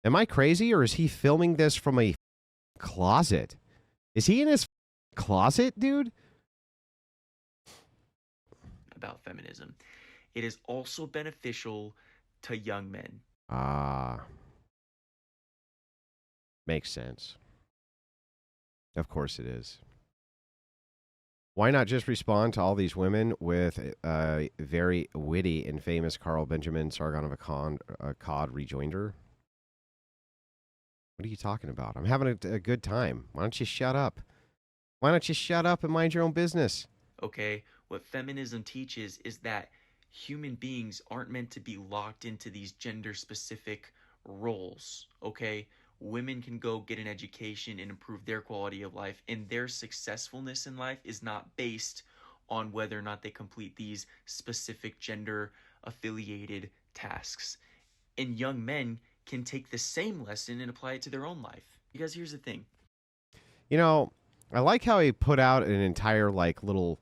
Am I crazy, or is he filming this from a closet? Is he in his closet, dude? About feminism. It is also beneficial to young men. Makes sense. Of course it is. Why not just respond to all these women with a very witty and famous Carl Benjamin Sargon of Akkad rejoinder? What are you talking about? I'm having a good time. Why don't you shut up? Why don't you shut up and mind your own business? Okay, what feminism teaches is that human beings aren't meant to be locked into these gender-specific roles, okay? Women can go get an education and improve their quality of life, and their successfulness in life is not based on whether or not they complete these specific gender-affiliated tasks. And young men can take the same lesson and apply it to their own life. Because here's the thing. You know, I like how he put out an entire little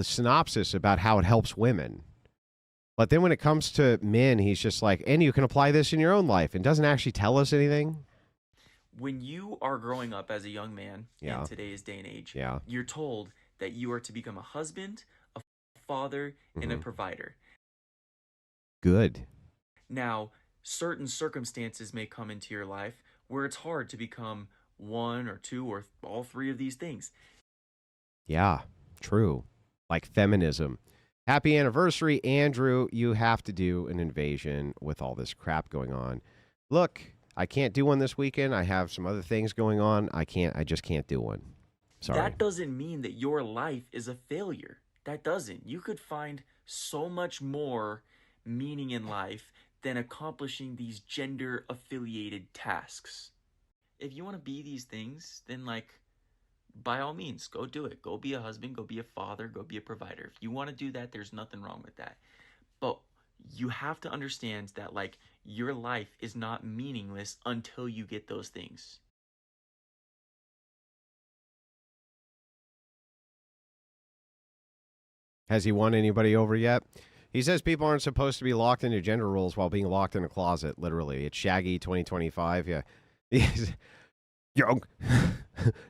synopsis about how it helps women. But then when it comes to men, he's just like, and you can apply this in your own life, and doesn't actually tell us anything. When you are growing up as a young man in today's day and age, you're told that you are to become a husband, a father, and a provider. Good. Now, certain circumstances may come into your life where it's hard to become one or two or all three of these things. Yeah, true. Like feminism. Happy anniversary, Andrew. You have to do an invasion with all this crap going on. Look, I can't do one this weekend. I have some other things going on. I just can't do one. Sorry. That doesn't mean that your life is a failure. That doesn't. You could find so much more meaning in life than accomplishing these gender-affiliated tasks. If you want to be these things, then by all means, go do it. Go be a husband, go be a father, go be a provider. If you want to do that, there's nothing wrong with that. But you have to understand that your life is not meaningless until you get those things. Has he won anybody over yet? He says people aren't supposed to be locked into gender roles while being locked in a closet, literally. It's Shaggy 2025. Yeah. Young.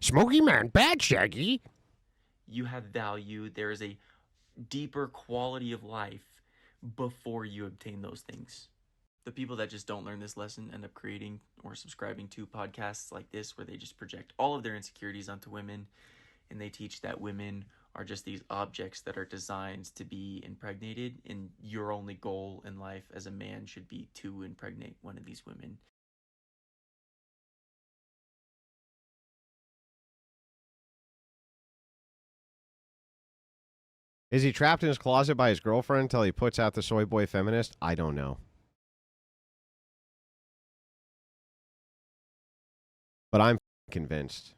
Smoky man, bad Shaggy. You have value. There is a deeper quality of life before you obtain those things. The people that just don't learn this lesson end up creating or subscribing to podcasts like this where they just project all of their insecurities onto women, and they teach that women are just these objects that are designed to be impregnated, and your only goal in life as a man should be to impregnate one of these women. Is he trapped in his closet by his girlfriend until he puts out the soy boy feminist? I don't know. But I'm convinced.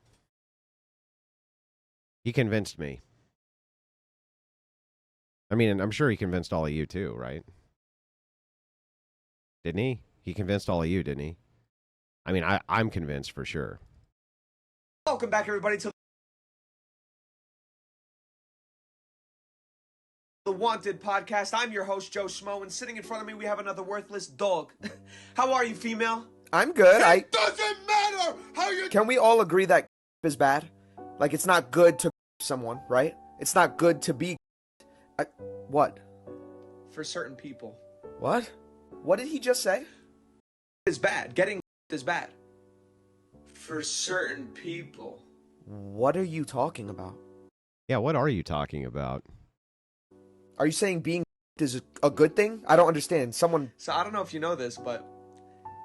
He convinced me. I mean, I'm sure he convinced all of you too, right? Didn't he? He convinced all of you, didn't he? I mean, I'm convinced for sure. Welcome back, everybody, to the Wanted Podcast. I'm your host, Joe Schmo, and sitting in front of me, we have another worthless dog. How are you, female? I'm good. It doesn't matter how you... Can we all agree that is bad? Like, it's not good to someone, right? It's not good to be... What? For certain people. What? What did he just say? Is bad. Getting is bad. For certain people. What are you talking about? Yeah, what are you talking about? Are you saying being is a good thing? I don't understand. Someone... So I don't know if you know this, but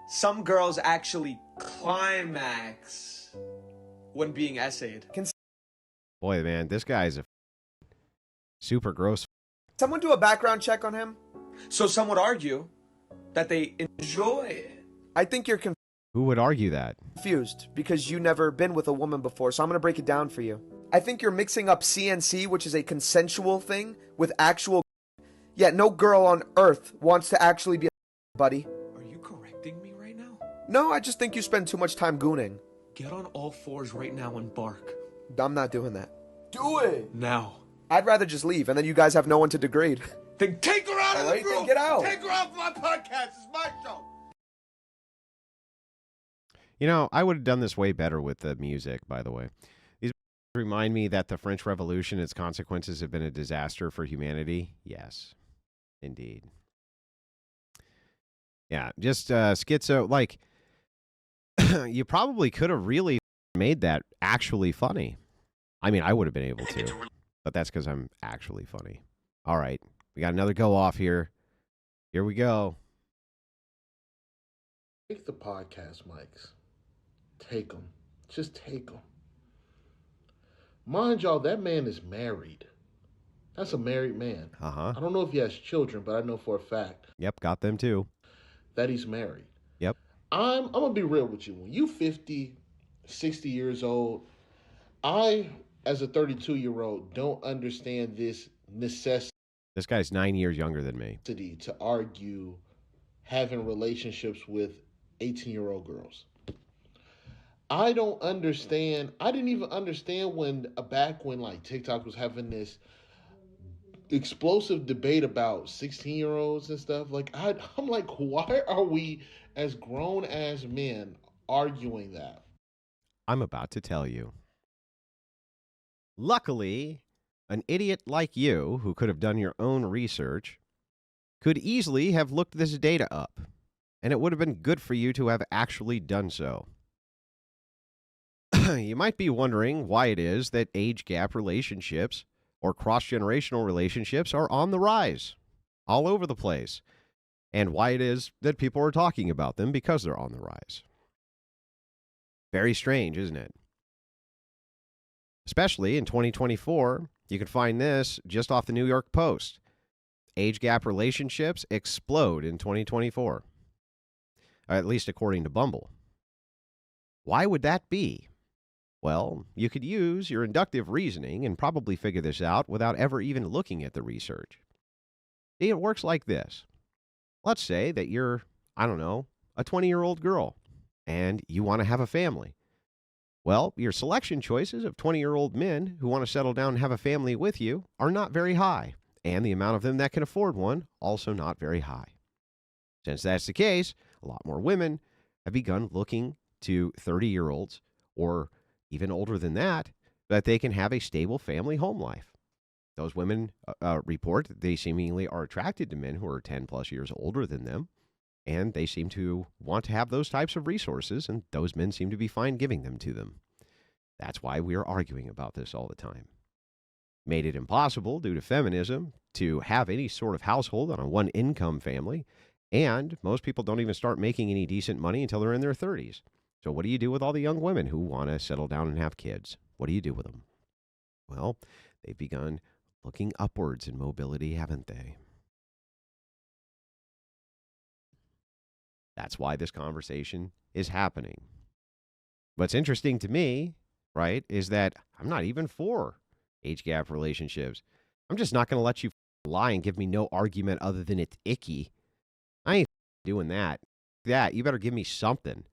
some girls actually climax when being essayed. Boy, man, this guy's a super gross. Someone do a background check on him? So some would argue that they enjoy it. I think you're Who would argue that? confused because you never been with a woman before, so I'm going to break it down for you. I think you're mixing up CNC, which is a consensual thing, with actual... Yet no girl on earth wants to actually be a buddy. Are you correcting me right now? No, I just think you spend too much time gooning. Get on all fours right now and bark. I'm not doing that. Do it! Now. I'd rather just leave, and then you guys have no one to degrade. Then take her out out of All the right, then room. get out. Take her off my podcast. It's my show. You know, I would have done this way better with the music, by the way. These remind me that the French Revolution, its consequences have been a disaster for humanity. Yes, indeed. Yeah, just schizo. Like, you probably could have really made that actually funny. I mean, I would have been able to, but that's because I'm actually funny. All right, we got another go off here. Here we go. Take the podcast mics. Take them. Just take them. Mind y'all, that man is married. That's a married man. Uh-huh. I don't know if he has children, but I know for a fact Yep, got them too. that he's married. Yep. I'm going to be real with you. When you 50, 60 years old, I, as a 32-year-old, don't understand this necessity This guy's 9 years younger than me. to argue having relationships with 18-year-old girls. I don't understand. I didn't even understand when back when like TikTok was having this explosive debate about 16-year-olds and stuff. Like I'm like, why are we as grown as men arguing that? I'm about to tell you. Luckily, an idiot like you, who could have done your own research, could easily have looked this data up, and it would have been good for you to have actually done so. You might be wondering why it is that age gap relationships or cross-generational relationships are on the rise all over the place, and why it is that people are talking about them because they're on the rise. Very strange, isn't it? Especially in 2024, you can find this just off the New York Post. Age gap relationships explode in 2024, at least according to Bumble. Why would that be? Well, you could use your inductive reasoning and probably figure this out without ever even looking at the research. See, it works like this. Let's say that you're, I don't know, a 20-year-old girl, and you want to have a family. Well, your selection choices of 20-year-old men who want to settle down and have a family with you are not very high, and the amount of them that can afford one also not very high. Since that's the case, a lot more women have begun looking to 30-year-olds or even older than that they can have a stable family home life. Those women report that they seemingly are attracted to men who are 10 plus years older than them, and they seem to want to have those types of resources, and those men seem to be fine giving them to them. That's why we are arguing about this all the time. Made it impossible due to feminism to have any sort of household on a one-income family, and most people don't even start making any decent money until they're in their 30s. So what do you do with all the young women who want to settle down and have kids? What do you do with them? Well, they've begun looking upwards in mobility, haven't they? That's why this conversation is happening. What's interesting to me, right, is that I'm not even for age gap relationships. I'm just not going to let you lie and give me no argument other than it's icky. I ain't doing that. You better give me something.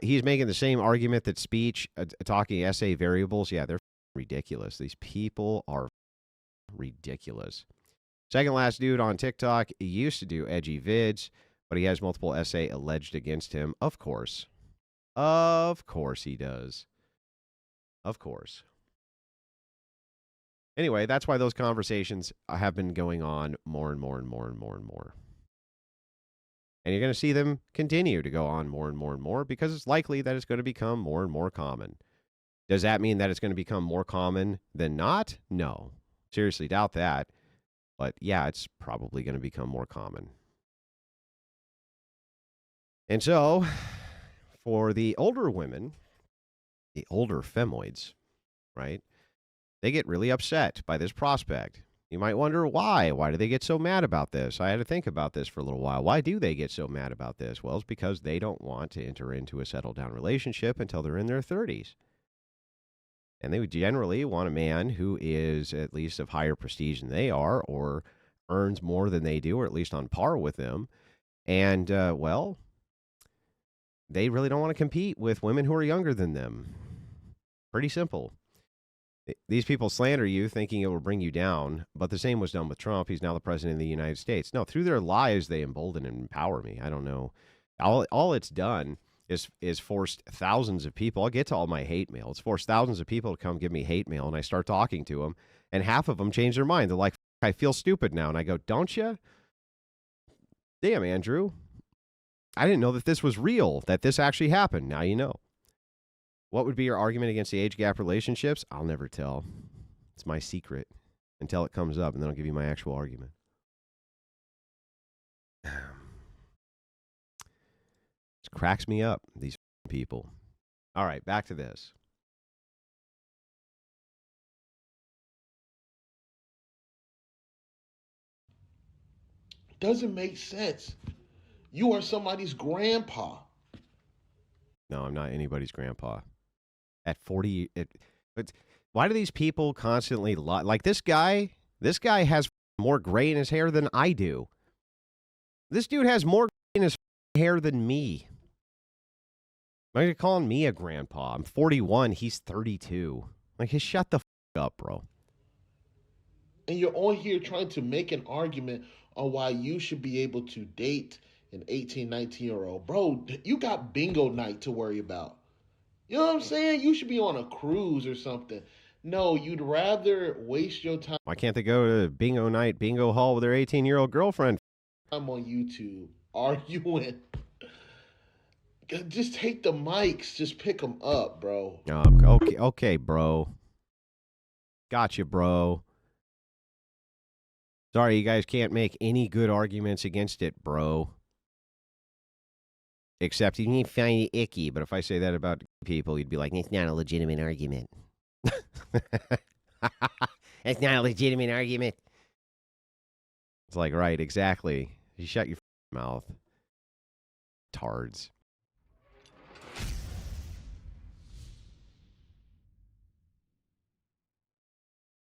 He's making the same argument that speech, talking essay variables. Yeah, they're ridiculous. These people are ridiculous. Second last dude on TikTok, he used to do edgy vids, but he has multiple essay alleged against him. Of course. Of course he does. Of course. Anyway, that's why those conversations have been going on more and more and more and more and more. And you're going to see them continue to go on more and more and more because it's likely that it's going to become more and more common. Does that mean that it's going to become more common than not? No. Seriously doubt that. But yeah, it's probably going to become more common. And so, for the older women, the older femoids, right, they get really upset by this prospect. You might wonder why. Why do they get so mad about this? I had to think about this for a little while. Why do they get so mad about this? Well, it's because they don't want to enter into a settled-down relationship until they're in their 30s. And they would generally want a man who is at least of higher prestige than they are or earns more than they do, or at least on par with them. And, well, they really don't want to compete with women who are younger than them. Pretty simple. These people slander you thinking it will bring you down, but the same was done with Trump. He's now the president of the United States. No, through their lies, they embolden and empower me. I don't know. All it's done is forced thousands of people. I'll get to all my hate mail. It's forced thousands of people to come give me hate mail, and I start talking to them, and half of them change their mind. They're like, I feel stupid now. And I go, don't you? Damn, Andrew. I didn't know that this was real, that this actually happened. Now you know. What would be your argument against the age gap relationships? I'll never tell. It's my secret until it comes up, and then I'll give you my actual argument. This cracks me up, these people. All right, back to this. Doesn't make sense. You are somebody's grandpa. No, I'm not anybody's grandpa. At 40, why do these people constantly lie? Like this guy has more gray in his hair than I do. This dude has more gray in his hair than me. Why are you calling me a grandpa? I'm 41. He's 32. Like, shut the up, bro. And you're on here trying to make an argument on why you should be able to date an 18, 19-year-old. Bro, you got bingo night to worry about. You know what I'm saying? You should be on a cruise or something. No, you'd rather waste your time. Why can't they go to bingo night, bingo hall with their 18-year-old girlfriend? I'm on YouTube arguing. Just take the mics. Just pick them up, bro. Okay, bro. Gotcha, bro. Sorry, you guys can't make any good arguments against it, bro. Except you need to find it icky. But if I say that about people, you'd be like, it's not a legitimate argument. It's not a legitimate argument. It's like, right, exactly. You shut your mouth. Tards.